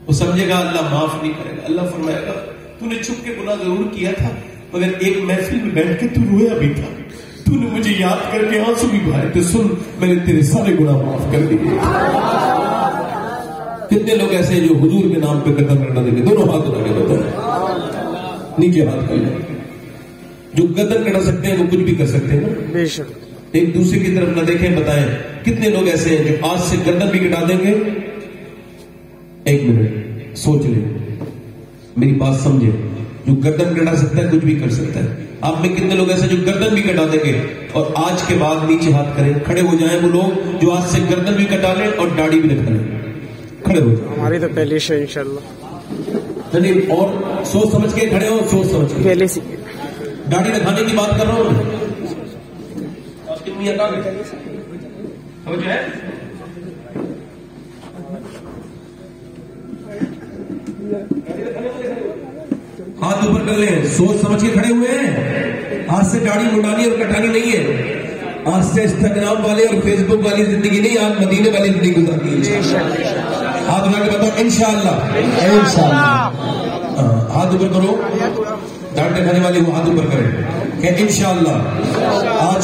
وہ سمجھے گا اللہ معاف نہیں کرے گا، اللہ فرمائے گا تو نے چھپ کے گناہ ضرور کیا تھا، مگر ایک محفل میں بیٹھ کے تو رویا بھی تھا، تو نے مجھے یاد کر کے آنسو بھی بہائے تھے، سن میں نے تیرے سارے گناہ معاف کر دیے۔ کتنے لوگ ایسے ہیں جو حضور کے نام پہ قدم کرنا دیں گے؟ دونوں ہاتھ اٹھا کے بتائیں، نیچے ہاتھ کر لیں، جو قدم کرنا سکتے ہیں وہ کچھ بھی کر سکتے ہیں نا، بے شک۔ ایک دوسرے کی طرف نہ دیکھیں. بتائیں کتنے لوگ ایسے ہیں جو آج سے گردن بھی کٹا دیں گے؟ ایک منٹ سوچ لیں, میری بات سمجھے. جو گردن کٹا سکتا ہے کچھ بھی کر سکتا ہے. آپ میں کتنے لوگ ایسے جو گردن بھی کٹا دیں گے اور آج کے بعد نیچے ہاتھ کریں, کھڑے ہو جائیں وہ لوگ جو آج سے گردن بھی کٹا لیں اور داڑھی بھی رکھا لیں. کھڑے ہو جائیں. ہماری تو پہلی سے انشاءاللہ. چلیے اور سوچ سمجھ کے کھڑے ہو, سوچ سمجھ کے. پہلے سے داڑھی رکھانے کی بات کر رہا ہوں. کتنی ہے ہاتھ اوپر کر لیں, سوچ سمجھ کے کھڑے ہوئے ہیں. آج سے داڑھی مڈانی اور کٹانی نہیں ہے. آج سے انسٹاگرام والے اور فیس بک والی زندگی نہیں, آج مدینے والی زندگی گزارنی ہے. ہاتھ اٹھا کے بتاؤ انشاءاللہ. ہاتھ اوپر کرو, داڑھی رکھانے والے وہ ہاتھ اوپر کریں کہ انشاءاللہ. آج